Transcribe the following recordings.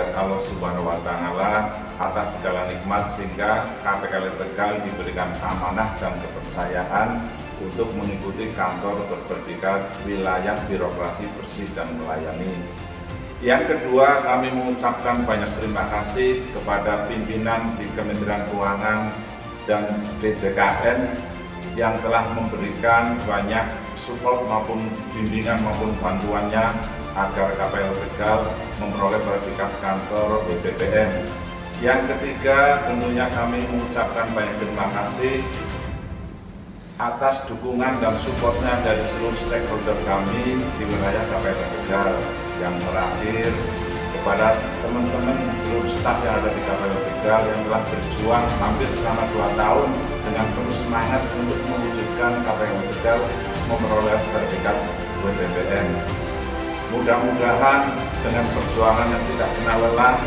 kehadirat Allah Subhanahu wa Ta'ala atas segala nikmat sehingga KPKL Tegal diberikan amanah dan kepercayaan untuk mengikuti kantor berpredikat wilayah birokrasi bersih dan melayani. Yang kedua, kami mengucapkan banyak terima kasih kepada pimpinan di Kementerian Keuangan dan DJKN yang telah memberikan banyak support maupun bimbingan maupun bantuannya agar KPKL Tegal memperoleh predikat kantor BPPM. Yang ketiga, tentunya kami mengucapkan banyak terima kasih atas dukungan dan supportnya dari seluruh stakeholder kami di wilayah KPKL Tegal. Yang terakhir, kepada teman-teman seluruh staf yang ada di KPKL Tegal yang telah berjuang hampir selama 2 tahun dengan penuh semangat untuk mewujudkan KPKL Tegal memperoleh predikat BPPM. Mudah-mudahan dengan perjuangan yang tidak kenal lelah,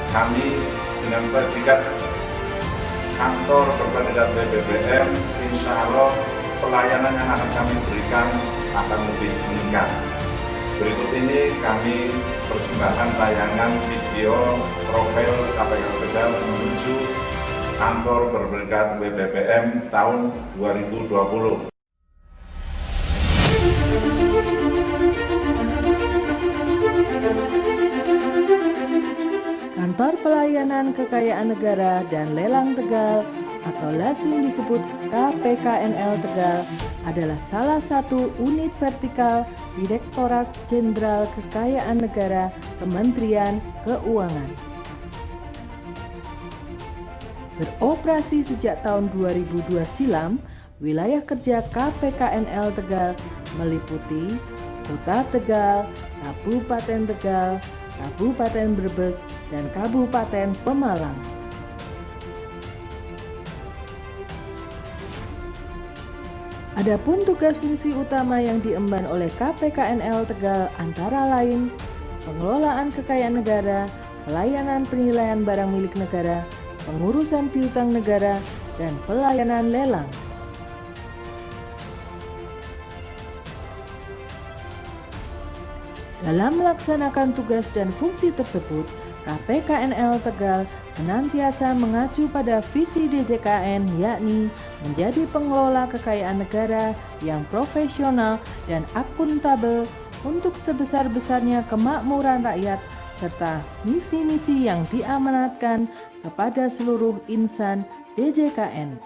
kami dengan predikat kantor berpredikat BPPM, insya Allah pelayanan yang akan kami berikan akan lebih meningkat. Berikut ini kami persembahkan tayangan video profil KPKL Tegal menuju kantor berpredikat BPPM tahun 2020. Kantor Pelayanan Kekayaan Negara dan Lelang Tegal atau lazim disebut KPKNL Tegal adalah salah satu unit vertikal Direktorat Jenderal Kekayaan Negara Kementerian Keuangan. Beroperasi sejak tahun 2002 silam, wilayah kerja KPKNL Tegal meliputi Kota Tegal, Kabupaten Tegal, Kabupaten Brebes, dan Kabupaten Pemalang. Adapun tugas fungsi utama yang diemban oleh KPKNL Tegal antara lain pengelolaan kekayaan negara, pelayanan penilaian barang milik negara, pengurusan piutang negara, dan pelayanan lelang. Dalam melaksanakan tugas dan fungsi tersebut, KPKNL Tegal senantiasa mengacu pada visi DJKN, yakni menjadi pengelola kekayaan negara yang profesional dan akuntabel untuk sebesar-besarnya kemakmuran rakyat serta misi-misi yang diamanatkan kepada seluruh insan DJKN.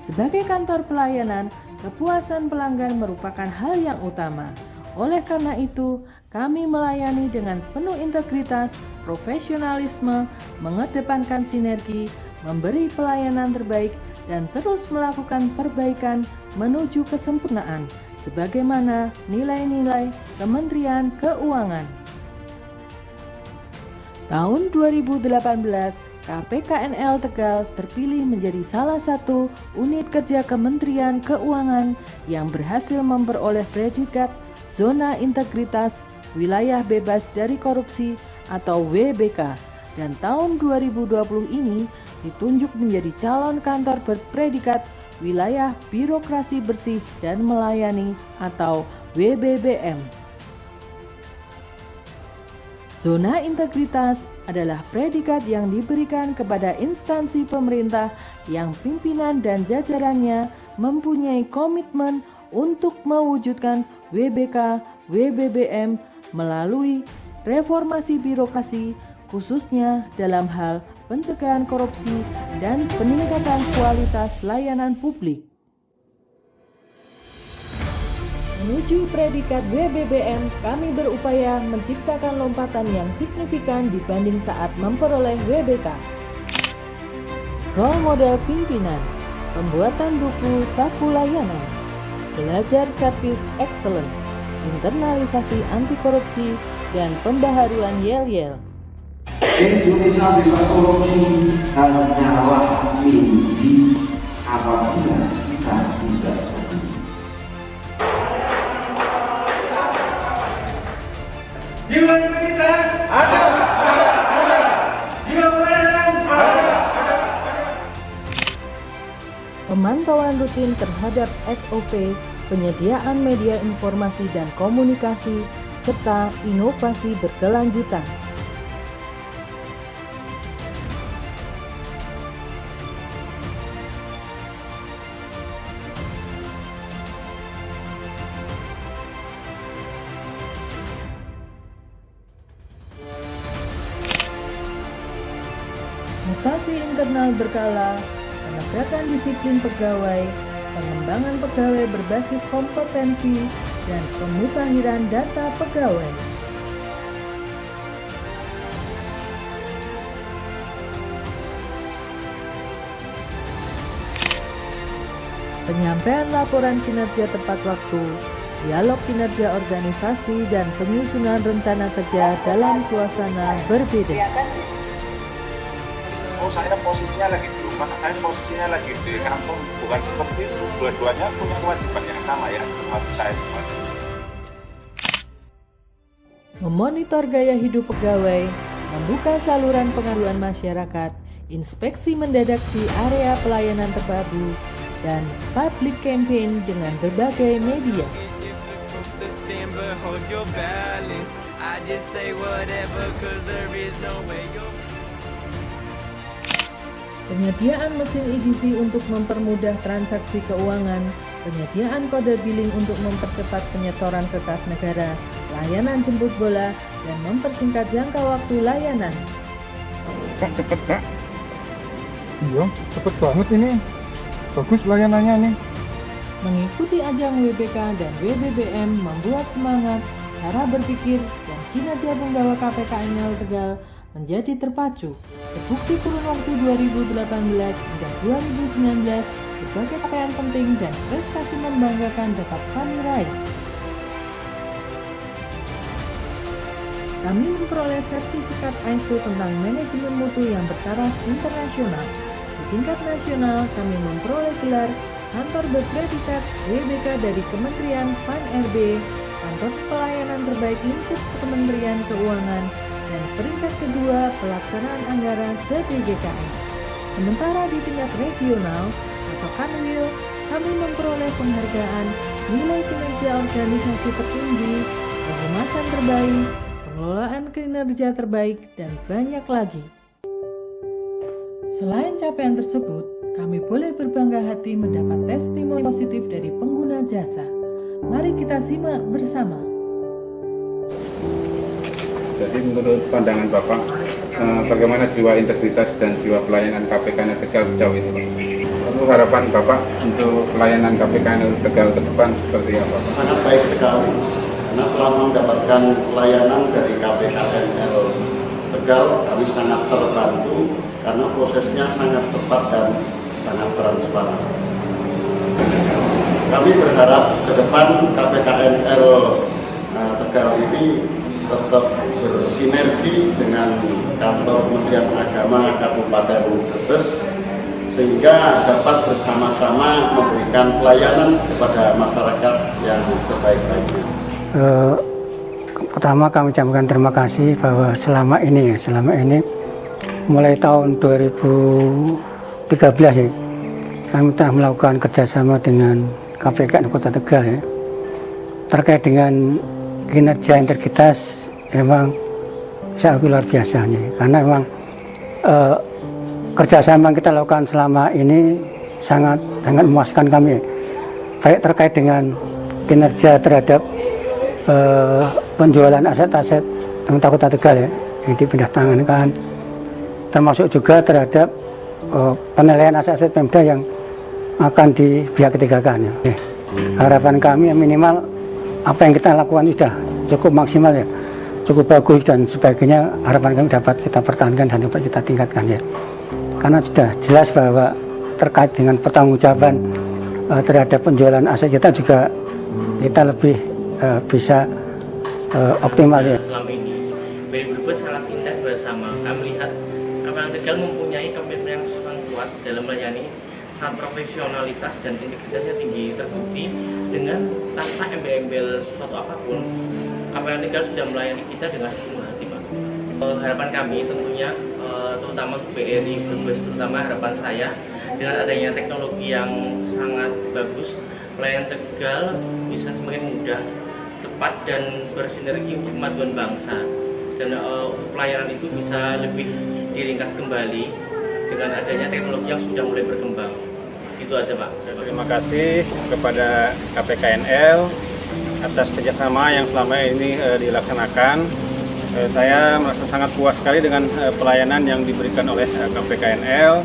Sebagai kantor pelayanan, kepuasan pelanggan merupakan hal yang utama. Oleh karena itu, kami melayani dengan penuh integritas, profesionalisme, mengedepankan sinergi, memberi pelayanan terbaik, dan terus melakukan perbaikan menuju kesempurnaan, sebagaimana nilai-nilai Kementerian Keuangan. Tahun 2018, KPKNL Tegal terpilih menjadi salah satu unit kerja Kementerian Keuangan yang berhasil memperoleh predikat Zona Integritas Wilayah Bebas dari Korupsi atau WBK, dan tahun 2020 ini ditunjuk menjadi calon kantor berpredikat Wilayah Birokrasi Bersih dan Melayani atau WBBM. Zona integritas adalah predikat yang diberikan kepada instansi pemerintah yang pimpinan dan jajarannya mempunyai komitmen untuk mewujudkan WBK, WBBM melalui reformasi birokrasi, khususnya dalam hal pencegahan korupsi dan peningkatan kualitas layanan publik. Menuju predikat WBBM, kami berupaya menciptakan lompatan yang signifikan dibanding saat memperoleh WBK. Role model pimpinan, pembuatan buku saku layanan, belajar service excellent, internalisasi anti korupsi, dan pembaharuan yel-yel. Indonesia bebas korupsi hanyalah mimpi apabila kita tidak di wilayah kita ada. Di pelayanan ada. Pemantauan rutin terhadap SOP, penyediaan media informasi dan komunikasi, serta inovasi berkelanjutan. Mutasi internal berkala, penegakan disiplin pegawai, pengembangan pegawai berbasis kompetensi, dan pemutahiran data pegawai. Penyampaian laporan kinerja tepat waktu, dialog kinerja organisasi, dan penyusunan rencana kerja dalam suasana berbeda. Oh, saya posisinya lagi di rumah, saya posisinya lagi di kampung, bukan seperti itu. Dua-duanya punya kewajiban yang sama ya, termasuk saya semua. Memonitor gaya hidup pegawai, membuka saluran pengaduan masyarakat, inspeksi mendadak di area pelayanan terpadu, dan public campaign dengan berbagai media. Penyediaan mesin EDC untuk mempermudah transaksi keuangan, penyediaan kode billing untuk mempercepat penyetoran ke kas negara, layanan jemput bola, dan mempersingkat jangka waktu layanan. Kak, cepet Kak. Iya, cepet banget ini. Bagus pelayanannya nih. Mengikuti ajang WBK dan WBBM membuat semangat, cara berpikir, dan kinerja penggawa KPKNL Tegal menjadi terpacu. Terbukti kurun waktu 2018 hingga 2019, berbagai capaian penting dan prestasi membanggakan dapat kami raih. Kami memperoleh sertifikat ISO tentang manajemen mutu yang bertaraf internasional. Di tingkat nasional, kami memperoleh gelar Kantor Berpredikat WBK dari Kementerian PAN-RB, Kantor Pelayanan Terbaik Lingkup Kementerian Keuangan, dan peringkat kedua pelaksanaan anggaran se-DJKN. Sementara di tingkat regional atau Kanwil, kami memperoleh penghargaan nilai kinerja organisasi tertinggi, pengemasan terbaik, pengelolaan kinerja terbaik, dan banyak lagi. Selain capaian tersebut, kami boleh berbangga hati mendapat testimoni positif dari pengguna jasa. Mari kita simak bersama. Jadi menurut pandangan Bapak, bagaimana jiwa integritas dan jiwa pelayanan KPKN Tegal sejauh ini, Pak? Lalu harapan Bapak untuk pelayanan KPKN Tegal ke depan seperti apa, Pak? Sangat baik sekali, karena selama mendapatkan pelayanan dari KPKNL Tegal, kami sangat terbantu karena prosesnya sangat cepat dan sangat transparan. Kami berharap ke depan KPKNL Tegal ini tetap bersinergi dengan kantor Kementerian Agama Kabupaten Brebes sehingga dapat bersama-sama memberikan pelayanan kepada masyarakat yang sebaik-baiknya. Pertama kami ucapkan terima kasih bahwa selama ini mulai tahun 2013 ya, kami telah melakukan kerjasama dengan KPKN Kota Tegal ya, terkait dengan kinerja integritas. Memang sangat luar biasanya, karena memang kerjasama yang kita lakukan selama ini sangat memuaskan kami, baik terkait dengan kinerja terhadap penjualan aset-aset Kota Tegal ya, yang dipindah tangankan, termasuk juga terhadap penilaian aset-aset Pemda yang akan di pihak ketiga kan ya. Harapan kami minimal apa yang kita lakukan sudah cukup maksimal ya, cukup bagus, dan sebagainya harapan kami dapat kita pertahankan dan dapat kita tingkatkan ya, karena sudah jelas bahwa terkait dengan pertanggungjawaban terhadap penjualan aset kita juga kita lebih bisa optimal ya. Selama ini BRI Brebes sangat intens bersama. Kami melihat KPKN Tegal mempunyai komitmen yang sangat kuat dalam melayani, sangat profesionalitas dan integritasnya tinggi, terbukti dengan tanpa embel-embel suatu apapun. KPKN Tegal sudah melayani kita dengan sepenuh hati, Pak. Harapan kami tentunya, terutama BRI Brebes, terutama harapan saya, dengan adanya teknologi yang sangat bagus, pelayanan Tegal bisa semakin mudah cepat dan bersinergi untuk kemajuan bangsa, dan pelayanan itu bisa lebih diringkas kembali dengan adanya teknologi yang sudah mulai berkembang. Itu aja Pak. Terima kasih kepada KPKNL atas kerjasama yang selama ini dilaksanakan. Saya merasa sangat puas sekali dengan pelayanan yang diberikan oleh KPKNL.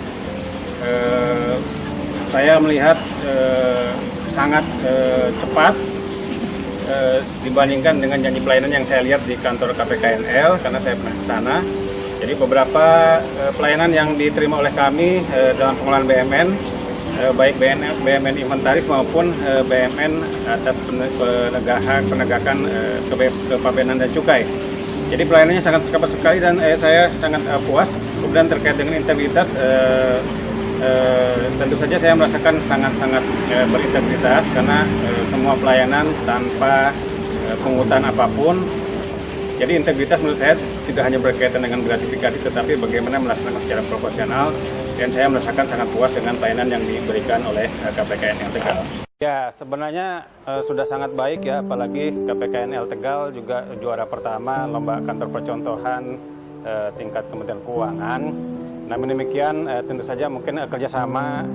Saya melihat sangat cepat dibandingkan dengan janji pelayanan yang saya lihat di kantor KPKNL karena saya pernah ke sana. Jadi beberapa pelayanan yang diterima oleh kami dalam pengelolaan BMN, baik BMN inventaris maupun BMN atas penegakan kepabeanan dan cukai. Jadi pelayanannya sangat cepat sekali dan saya sangat puas. Kemudian terkait dengan integritas, tentu saja saya merasakan sangat berintegritas karena semua pelayanan tanpa pungutan apapun. Jadi integritas menurut saya tidak hanya berkaitan dengan gratifikasi, tetapi bagaimana melaksanakan secara proporsional, dan saya merasakan sangat puas dengan pelayanan yang diberikan oleh KPKNL Tegal. Ya, sebenarnya sudah sangat baik ya, apalagi KPKNL Tegal juga juara pertama Lomba Kantor Percontohan tingkat Kementerian Keuangan. Namun demikian, tentu saja mungkin kerjasama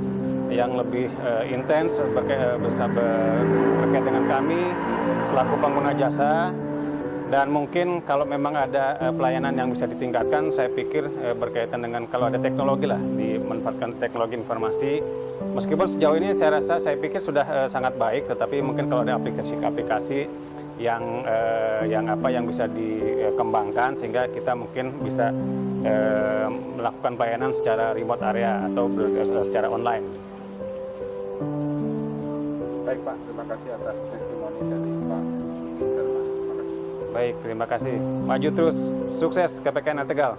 yang lebih intens berkait dengan kami selaku pengguna jasa. Dan mungkin kalau memang ada pelayanan yang bisa ditingkatkan, saya pikir berkaitan dengan kalau ada teknologi lah, dimanfaatkan teknologi informasi. Meskipun sejauh ini saya pikir sudah sangat baik, tetapi mungkin kalau ada aplikasi-aplikasi yang bisa dikembangkan sehingga kita mungkin bisa melakukan pelayanan secara remote area atau secara online. Baik Pak, terima kasih atas testimoni dari Pak. Baik, terima kasih. Maju terus, sukses KPKNL Tegal.